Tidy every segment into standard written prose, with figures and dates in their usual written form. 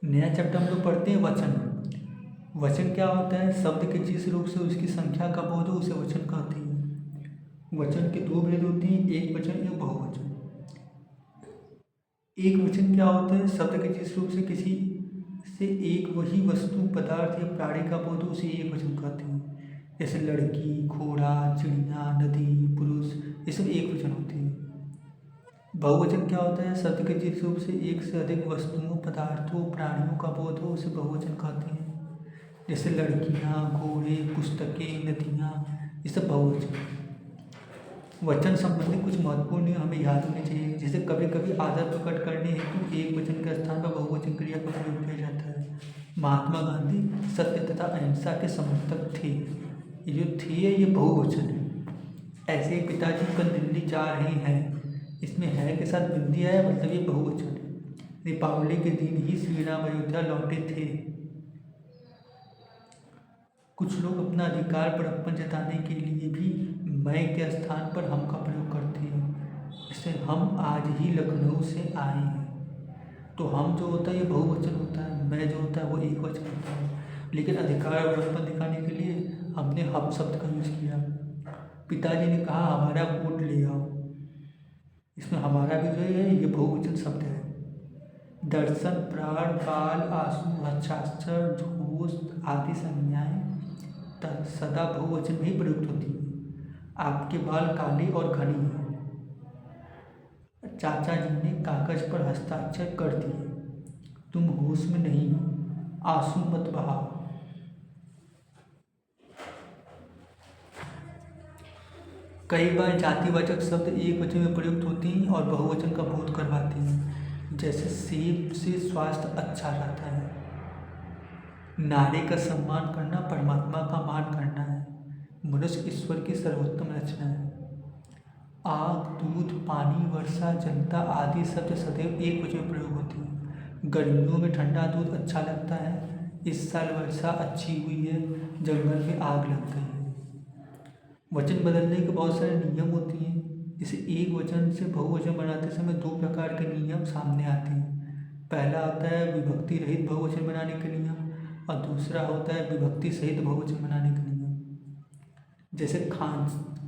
नया चैप्टर हम लोग पढ़ते हैं वचन। वचन क्या होता है? शब्द के जिस रूप से उसकी संख्या का बोध हो उसे वचन कहते हैं। वचन के दो भेद होते हैं, एक वचन एक बहुवचन। एक वचन क्या होता है? शब्द के जिस रूप से किसी से एक वही वस्तु, पदार्थ या प्राणी का बोध हो उसे एक वचन कहते हैं। जैसे लड़की, घोड़ा, चिड़िया, नदी, पुरुष, ये सब एक वचन होते हैं। बहुवचन क्या होता है? शब्द के जिस रूप से एक से अधिक वस्तुओं, पदार्थों, प्राणियों का बोध हो उसे बहुवचन कहते हैं। जैसे लड़कियाँ, घोड़े, पुस्तकें, नदियाँ, ये सब बहुवचन। वचन संबंधी कुछ महत्वपूर्ण नियम हमें याद होने चाहिए। जैसे कभी कभी आदर प्रकट करने हेतु एक वचन के स्थान पर बहुवचन क्रिया का प्रयोग किया जाता है। महात्मा गांधी सत्य तथा अहिंसा के समर्थक थे। ये जो थे ये बहुवचन है। ऐसे ही पिताजी कल दिल्ली जा रहे हैं, इसमें है के साथ बिंदी है, मतलब ये बहुवचन है। दीपावली के दिन ही श्री राम अयोध्या लौटे थे। कुछ लोग अपना अधिकार बड़प्पन जताने के लिए भी मैं के स्थान पर हम का प्रयोग करते हैं। जैसे हम आज ही लखनऊ से आए हैं, तो हम जो होता है ये बहुवचन होता है, मैं जो होता है वो एक वचन होता है। लेकिन अधिकार बड़प्पन दिखाने के लिए हमने हम शब्द का यूज़ किया। पिताजी ने कहा हमारा कोट ले आओ, इसमें हमारा भी जो है ये बहुवचन शब्द है। दर्शन, प्राण, काल, आंसू, हस्ताक्षर, घोष आदि संज्ञाएं सदा बहुवचन में ही प्रयुक्त होती है। आपके बाल काले और घने हैं। चाचा जी ने कागज पर हस्ताक्षर कर दिए। तुम होश में नहीं हो, आंसू मत बहाओ। कई बार जातिवाचक शब्द एक वचन में प्रयुक्त होती हैं और बहुवचन का बोध करवाती हैं। जैसे सेब से स्वास्थ्य अच्छा रहता है। नारी का सम्मान करना परमात्मा का मान करना है। मनुष्य ईश्वर की सर्वोत्तम रचना है। आग, दूध, पानी, वर्षा, जनता आदि शब्द सदैव एक वचन में प्रयोग होते हैं। गर्मियों में ठंडा दूध अच्छा लगता है। इस साल वर्षा अच्छी हुई है, जंगल में आग लग गई है। वचन बदलने के बहुत सारे नियम होती हैं। जैसे एक वचन से बहुवचन बनाते समय दो प्रकार के नियम सामने आते हैं। पहला आता है विभक्ति रहित बहुवचन बनाने के नियम, और दूसरा होता है विभक्ति सहित बहुवचन बनाने के नियम। जैसे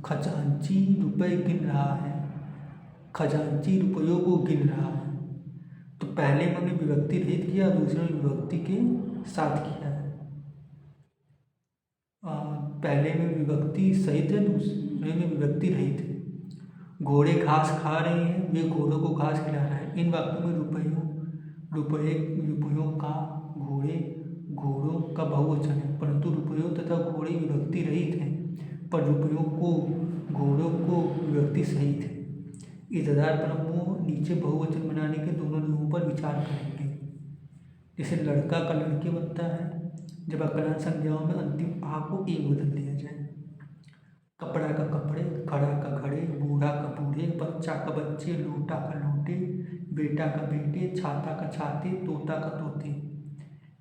खजांची रुपए गिन रहा है, खजांची रुपयों को गिन रहा है। तो पहले में हमने विभक्ति रहित किया, दूसरे में विभक्ति के साथ किया है। पहले में विभक्ति सहित है, दूसरे में विभक्ति रहित है। घोड़े घास खा रहे हैं, वे घोड़ों को घास खिला रहा है। इन वाक्यों में रुपयों का, घोड़ों का बहुवचन है, परंतु रुपयों तथा घोड़े विभक्ति रहित हैं, पर रुपयों को, घोड़ों को विभक्ति सहित है। इस आधार पर हम नीचे बहुवचन बनाने के दोनों नियमों पर विचार करेंगे। जैसे लड़का का लड़के बनता है जब अकलन संज्ञाओं में अंतिम आ को ए बदल दिया जाए। कपड़ा का कपड़े, खड़ा का खड़े, बूढ़ा का बूढ़े, बच्चा का बच्चे, लोटा का लोटे, बेटा का बेटे, छाता का छाते, तोता का तोते।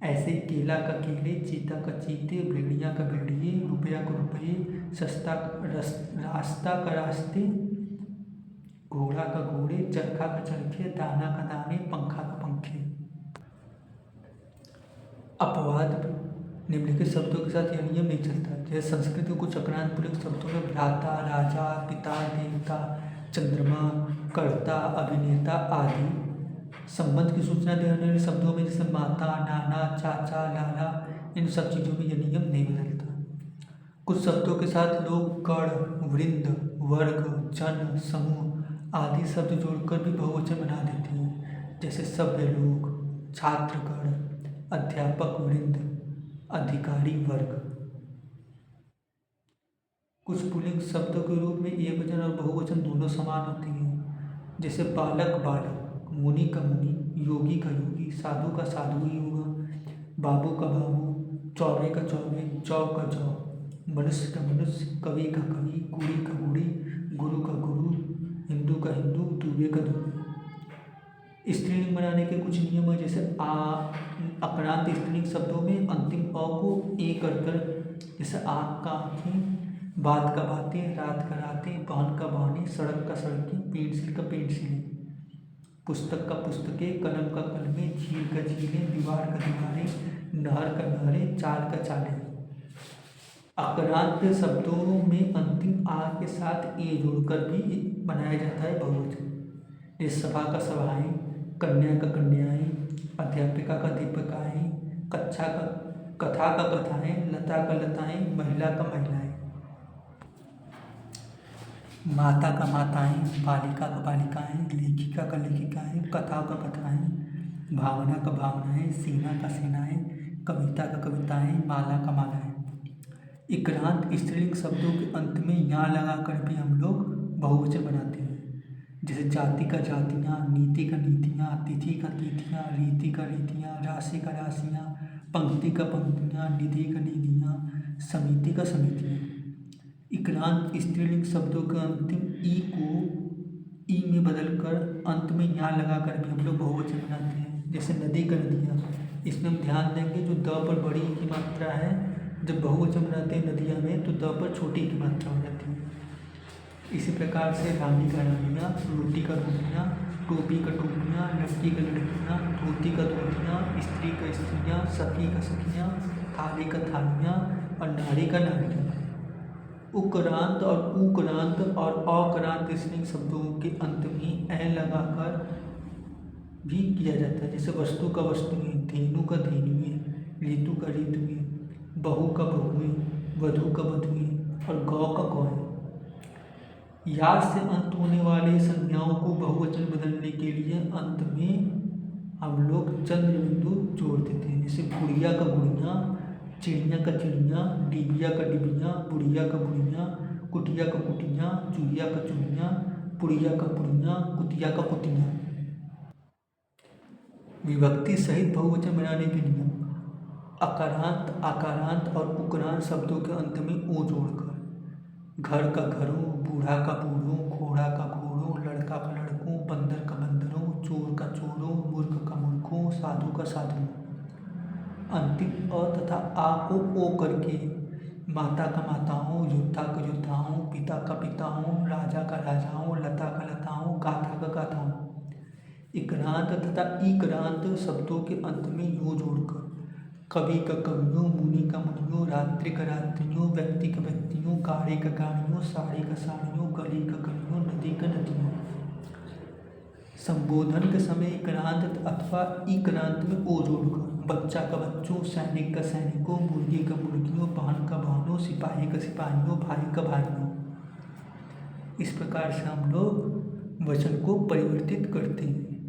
ऐसे केला का केले, चीता का चीते, भेड़िया का भेड़िए, रुपया का रुपये, रास्ता का रास्ते, घोड़ा का घोड़े, चरखा का चरखे, दाना का दाने, पंखा का पंखे। अपवाद निम्नलिखित शब्दों के साथ यह नियम नहीं चलता। जैसे संस्कृत के कुछ अक्रांत प्रयुक्त शब्दों में भ्राता, राजा, पिता, देवता, चंद्रमा, कर्ता, अभिनेता आदि संबंध की सूचना देने वाले शब्दों में जैसे माता, नाना, चाचा, लाला, इन सब चीज़ों में यह नियम नहीं बदलता। कुछ शब्दों के साथ लोग गण, वृंद, वर्ग, जन, समूह आदि शब्द जोड़कर भी बहुवचन बना देते हैं। जैसे सभ्य लोग, छात्रगण, अध्यापक वृंद, अधिकारी वर्ग। कुछ पुल्लिंग शब्दों के रूप में एक वचन और बहुवचन दोनों समान होते हैं। जैसे बालक बालक, मुनि का मुनि, योगी का योगी, साधु का साधु ही होगा, बाबू का बाबू, चौबे का चौबे, जौ का जौ, मनुष्य का मनुष्य, कवि का कवि, कुड़ी का कुड़ी, गुरु का गुरु, हिंदू का हिंदू, दुबे का दुबे। स्त्रीलिंग बनाने के कुछ नियम है। जैसे अक्रांत स्त्रीलिंग शब्दों में अंतिम अ को ए कर, जैसे आँख का आँखें, बात का बातें, रात का रातें, बहन का बहनें, सड़क का सड़कें, पेंसिल का पेंसिलें। पुस्तक का पुस्तकें, कलम का कलमें, झील का झीलें, दीवार का दीवारें, नहर का नहरें, चाल का चालें। अकरांत शब्दों में अंतिम आ के साथ ए जोड़कर भी बनाया जाता है बहुवचन। जैसे सभा का सभाएं, कन्या का कन्याएं, अध्यापिका का अध्यापिकाएं, कक्षा का कथा का कथाएं, लता का लताएं, महिला का महिलाएं। माता का माताएं, बालिका का बालिकाएं, लेखिका का लेखिकाएं, कथा का कथाएं, भावना का भावनाएं, सेना का सेनाएं, कविता का कविताएं, माला का मालाएं। इक्रांत स्त्रीलिंग शब्दों के अंत में या लगाकर भी हम लोग बहुवचन बनाते हैं। जैसे जाति का जातियाँ, नीति का नीतियाँ, तिथि का तिथियाँ, रीति का रीतियाँ, राशि का राशियाँ, पंक्ति का पंक्तियाँ, निधि का निधियाँ, समिति का समितियाँ। इक्रांत स्त्रीलिंग शब्दों के अंतिम ई को ई में बदलकर अंत में या लगाकर भी हम लोग बहुवचन बनाते हैं। जैसे नदी का नदियाँ, इसमें हम ध्यान देंगे जो द पर बड़ी की मात्रा है, जब बहुवचन बनाते हैं नदियाँ में तो द पर छोटी की मात्रा हो जाती है। इसी प्रकार से रानी का रानियाँ, रोटी का रोटियाँ, टोपी का टोपियाँ, लड़की का लड़कियाँ, धोती का धोतियाँ, स्त्री का स्त्रियाँ, सखी का सखियाँ, थाली का थालियाँ और नारी का नारियाँ। उक्रांत और उक्रांत और अक्रांत स्त्रीलिंग शब्दों के अंत में ए लगाकर भी किया जाता है। जैसे वस्तु का वस्तुएं, धेनु का धेनुएं, ऋतु का ऋतुएं, बहू का बहुएं, वधू का वधुएं और गौ का गौएं। या से अंत होने वाले संज्ञाओं को बहुवचन बदलने के लिए अंत में हम लोग चंद्र बिंदु जोड़ देते हैं। जैसे गुड़िया का गुड़िया, चिड़िया का चिड़िया, डिबिया का डिबिया, बुढ़िया का बुढ़िया, कुटिया का कुटिया, चूहिया का चूहिया, पुड़िया का पुड़िया, कुतिया का कुतिया। विभक्ति सहित बहुवचन बनाने के नियम। अकारांत, आकारांत और उकारांत शब्दों के अंत में ओ जोड़कर। घर का घरों, बूढ़ा का बूढ़ों, घोड़ा का घोड़ों, लड़का का लड़कों, बंदर का बंदरों, चोर का चोरों, मूर्ख का मूर्खों, साधु का साधुओं। अंतिम अ तथा आ को ओ करके माता का माताओं, योद्धा का योद्धाओं, पिता का पिताओं, राजा का राजाओं, लता का लताओं, गाथा का गाथाओं। इक्रांत तथा इक्रांत शब्दों के अंत में यो जोड़कर कवि का कवियों, मुनि का मुनियों, रात्रि का रात्रियों, व्यक्ति का व्यक्तियों, गाड़ी का गाड़ियों, साड़ी का साड़ियों, गली का गलियों, नदी का नदियों। संबोधन के समय इक्रांत अथवा इक्रांत में ओ जोड़कर बच्चा का बच्चों, सैनिक का सैनिकों, मुर्गी का मुर्गियों, बहन का बहनों, सिपाही का सिपाहियों, भाई का भाइयों। इस प्रकार से हम लोग वचन को परिवर्तित करते हैं।